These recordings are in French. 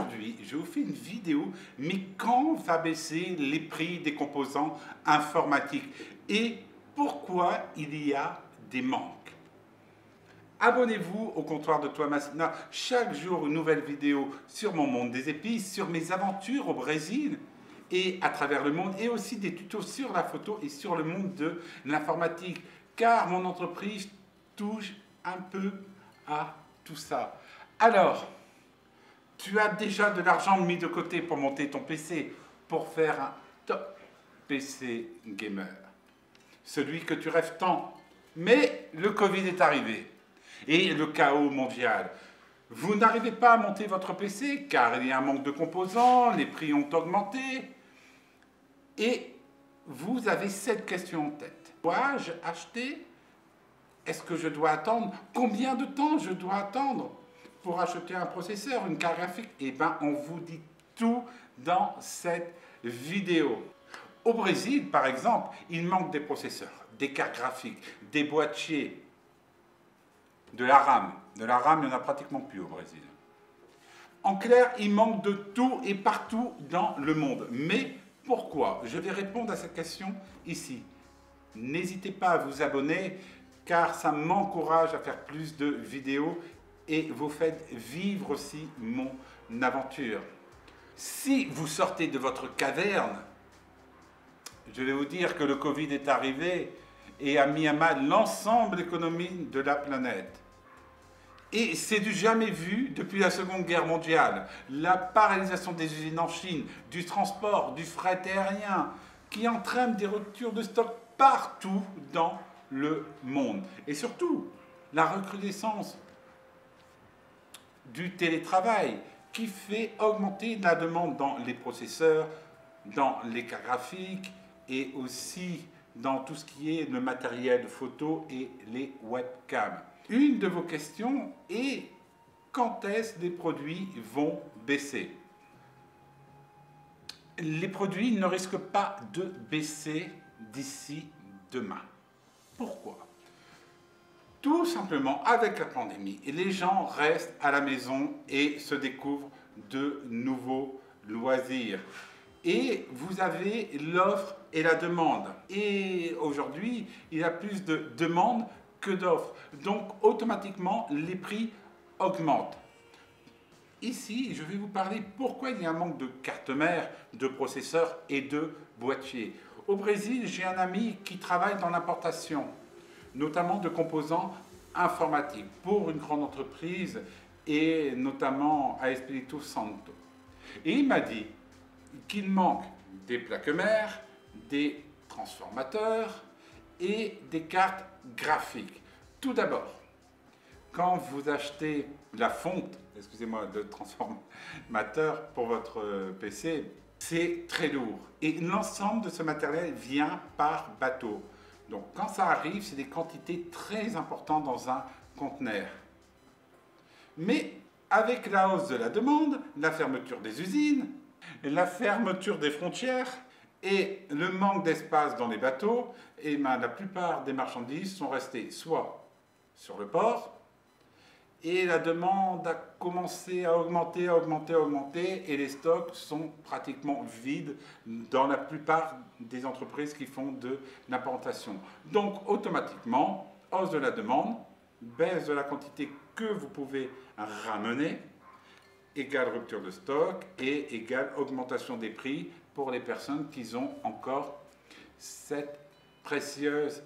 Aujourd'hui, je vous fais une vidéo, mais quand va baisser les prix des composants informatiques et pourquoi il y a des manques. Abonnez-vous au comptoir de Thomasina, chaque jour une nouvelle vidéo sur mon monde des épices, sur mes aventures au Brésil et à travers le monde, et aussi des tutos sur la photo et sur le monde de l'informatique, car mon entreprise touche un peu à tout ça. Alors, tu as déjà de l'argent mis de côté pour monter ton PC, pour faire un top PC gamer, celui que tu rêves tant. Mais le Covid est arrivé et le chaos mondial. Vous n'arrivez pas à monter votre PC car il y a un manque de composants, les prix ont augmenté et vous avez cette question en tête. Dois-je acheter? Est-ce que je dois attendre? Combien de temps je dois attendre pour acheter un processeur, une carte graphique? Eh bien, on vous dit tout dans cette vidéo. Au Brésil, par exemple, il manque des processeurs, des cartes graphiques, des boîtiers, de la RAM. De la RAM, il n'y en a pratiquement plus au Brésil. En clair, il manque de tout et partout dans le monde. Mais pourquoi? Je vais répondre à cette question ici. N'hésitez pas à vous abonner, car ça m'encourage à faire plus de vidéos et vous faites vivre aussi mon aventure. Si vous sortez de votre caverne, je vais vous dire que le Covid est arrivé et a mis à mal l'ensemble économique de la planète. Et c'est du jamais vu depuis la Seconde Guerre mondiale. La paralysation des usines en Chine, du transport, du fret aérien, qui entraîne des ruptures de stock partout dans le monde. Et surtout, la recrudescence du télétravail qui fait augmenter la demande dans les processeurs, dans les cartes graphiques et aussi dans tout ce qui est le matériel photo et les webcams. Une de vos questions est quand est-ce que les produits vont baisser? Les produits ne risquent pas de baisser d'ici demain. Pourquoi? Tout simplement, avec la pandémie, les gens restent à la maison et se découvrent de nouveaux loisirs. Et vous avez l'offre et la demande. Et aujourd'hui, il y a plus de demandes que d'offres. Donc, automatiquement, les prix augmentent. Ici, je vais vous parler pourquoi il y a un manque de cartes mères, de processeurs et de boîtiers. Au Brésil, j'ai un ami qui travaille dans l'importation, notamment de composants informatiques pour une grande entreprise et notamment à Espírito Santo. Et il m'a dit qu'il manque des plaques mères, des transformateurs et des cartes graphiques. Tout d'abord, quand vous achetez la fonte, excusez-moi, de transformateur pour votre PC, c'est très lourd. Et l'ensemble de ce matériel vient par bateau. Donc quand ça arrive, c'est des quantités très importantes dans un conteneur. Mais avec la hausse de la demande, la fermeture des usines, la fermeture des frontières et le manque d'espace dans les bateaux, et la plupart des marchandises sont restées soit sur le port, et la demande a commencé à augmenter, et les stocks sont pratiquement vides dans la plupart des entreprises qui font de l'importation. Donc automatiquement, hausse de la demande, baisse de la quantité que vous pouvez ramener, égale rupture de stock et égale augmentation des prix pour les personnes qui ont encore cette précieuse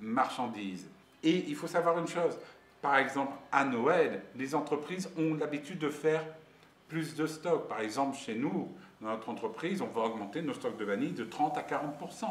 marchandise. Et il faut savoir une chose, par exemple à Noël, les entreprises ont l'habitude de faire plus de stock. Par exemple chez nous, dans notre entreprise, on va augmenter nos stocks de vanille de 30 à 40%.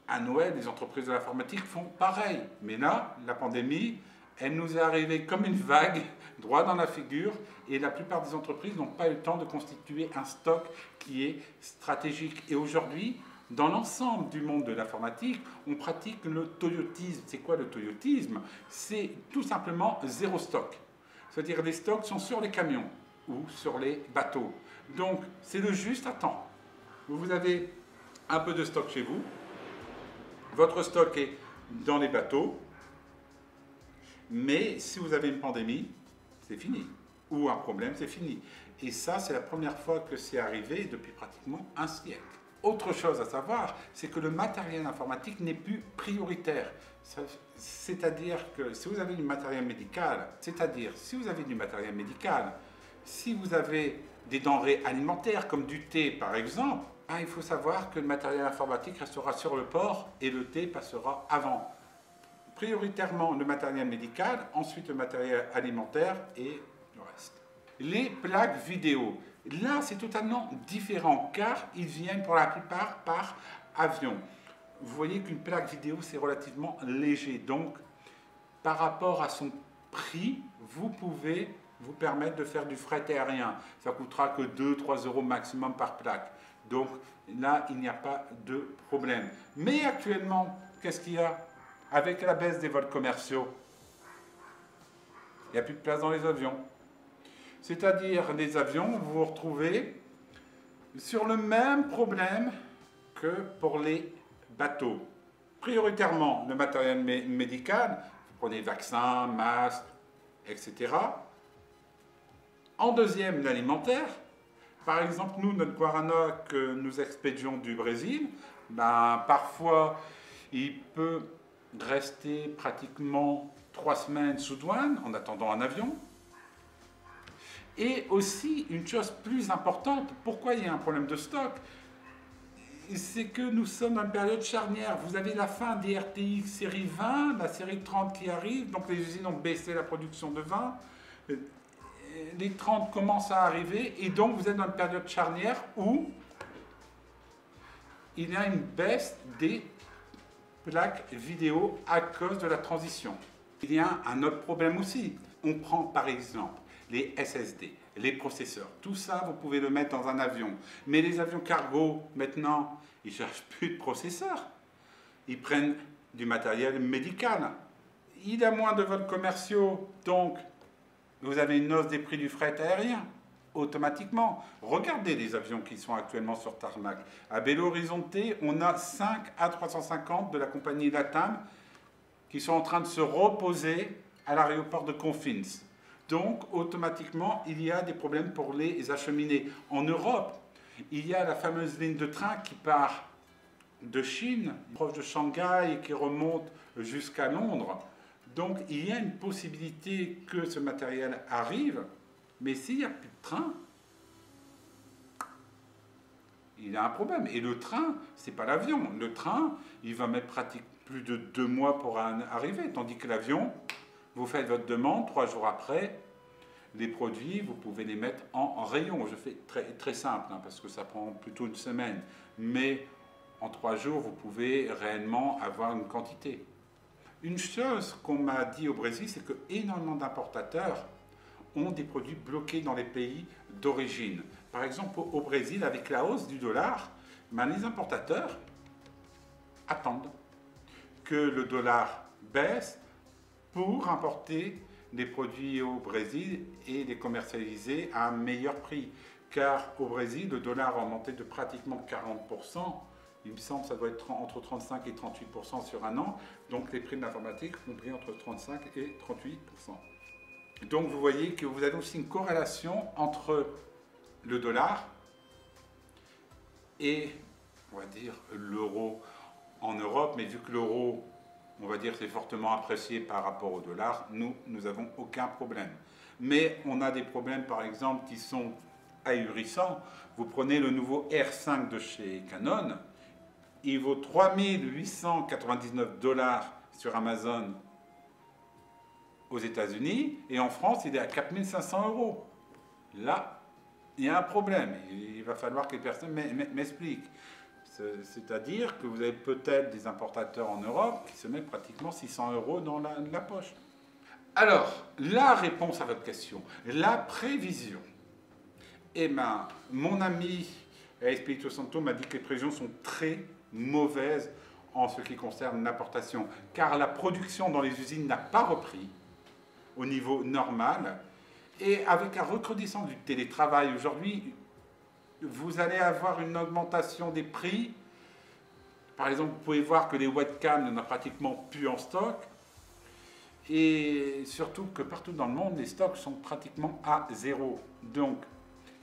À Noël, les entreprises de l'informatique font pareil. Mais là, la pandémie, elle nous est arrivée comme une vague, droit dans la figure, et la plupart des entreprises n'ont pas eu le temps de constituer un stock qui est stratégique. Et aujourd'hui, dans l'ensemble du monde de l'informatique, on pratique le toyotisme. C'est quoi le toyotisme? C'est tout simplement zéro stock. C'est-à-dire les stocks sont sur les camions ou sur les bateaux. Donc, c'est le juste à temps. Vous avez un peu de stock chez vous, votre stock est dans les bateaux, mais si vous avez une pandémie, c'est fini. Ou un problème, c'est fini. Et ça, c'est la première fois que c'est arrivé depuis pratiquement un siècle. Autre chose à savoir, c'est que le matériel informatique n'est plus prioritaire. C'est-à-dire que si vous avez du matériel médical, si vous avez des denrées alimentaires comme du thé par exemple, il faut savoir que le matériel informatique restera sur le port et le thé passera avant. Prioritairement le matériel médical, ensuite le matériel alimentaire et le reste. Les plaques vidéo. Là, c'est totalement différent car ils viennent pour la plupart par avion. Vous voyez qu'une plaque vidéo, c'est relativement léger. Donc, par rapport à son prix, vous pouvez vous permettre de faire du fret aérien. Ça coûtera que 2-3 euros maximum par plaque. Donc, là, il n'y a pas de problème. Mais actuellement, qu'est-ce qu'il y a? Avec la baisse des vols commerciaux, il n'y a plus de place dans les avions. C'est-à-dire, les avions, vous vous retrouvez sur le même problème que pour les bateaux. Prioritairement, le matériel médical, vous prenez vaccins, masques, etc. En deuxième, l'alimentaire. Par exemple, nous, notre guarana que nous expédions du Brésil, parfois, il peut rester pratiquement 3 semaines sous douane en attendant un avion. Et aussi, une chose plus importante, pourquoi il y a un problème de stock, c'est que nous sommes dans une période charnière. Vous avez la fin des RTX série 20, la série 30 qui arrive, donc les usines ont baissé la production de 20. Les 30 commencent à arriver, et donc vous êtes dans une période charnière où il y a une baisse des plaques vidéo à cause de la transition. Il y a un autre problème aussi. On prend par exemple les SSD, les processeurs. Tout ça, vous pouvez le mettre dans un avion. Mais les avions cargo, maintenant, ils ne cherchent plus de processeurs. Ils prennent du matériel médical. Il y a moins de vols commerciaux, donc vous avez une hausse des prix du fret aérien, automatiquement. Regardez les avions qui sont actuellement sur tarmac. À Belo Horizonte, on a 5 A350 de la compagnie LATAM qui sont en train de se reposer à l'aéroport de Confins. Donc, automatiquement, il y a des problèmes pour les acheminer. En Europe, il y a la fameuse ligne de train qui part de Chine, proche de Shanghai, et qui remonte jusqu'à Londres. Donc, il y a une possibilité que ce matériel arrive, mais s'il n'y a plus de train, il y a un problème. Et le train, ce n'est pas l'avion. Le train, il va mettre pratiquement plus de 2 mois pour arriver, tandis que l'avion, vous faites votre demande, 3 jours après, les produits, vous pouvez les mettre en rayon. Je fais très simple, parce que ça prend plutôt une semaine. Mais en 3 jours, vous pouvez réellement avoir une quantité. Une chose qu'on m'a dit au Brésil, c'est que énormément d'importateurs ont des produits bloqués dans les pays d'origine. Par exemple, au Brésil, avec la hausse du dollar, les importateurs attendent que le dollar baisse pour importer des produits au Brésil et les commercialiser à un meilleur prix. Car au Brésil, le dollar a augmenté de pratiquement 40%. Il me semble que ça doit être entre 35 et 38% sur un an. Donc les prix de l'informatique ont pris entre 35 et 38%. Donc vous voyez que vous avez aussi une corrélation entre le dollar et, on va dire, l'euro en Europe. Mais vu que l'euro, on va dire, c'est fortement apprécié par rapport au dollar, nous n'avons aucun problème. Mais on a des problèmes, par exemple, qui sont ahurissants. Vous prenez le nouveau R5 de chez Canon, il vaut 3 899 $ sur Amazon aux États-Unis, et en France, il est à 4 500 €. Là, il y a un problème. Il va falloir que les personnes m'expliquent. C'est-à-dire que vous avez peut-être des importateurs en Europe qui se mettent pratiquement 600 € dans la poche. Alors, la réponse à votre question, la prévision. Eh bien, mon ami Espirito Santo m'a dit que les prévisions sont très mauvaises en ce qui concerne l'importation, car la production dans les usines n'a pas repris au niveau normal, et avec la recrudescence du télétravail aujourd'hui, vous allez avoir une augmentation des prix. Par exemple, vous pouvez voir que les webcams n'en ont pratiquement plus en stock, et surtout que partout dans le monde, les stocks sont pratiquement à zéro. Donc,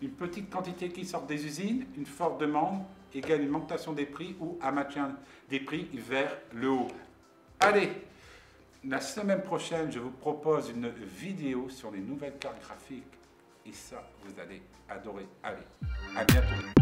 une petite quantité qui sort des usines, une forte demande égale une augmentation des prix ou un maintien des prix vers le haut. Allez, la semaine prochaine, je vous propose une vidéo sur les nouvelles cartes graphiques. Et ça, vous allez adorer. Allez, à bientôt.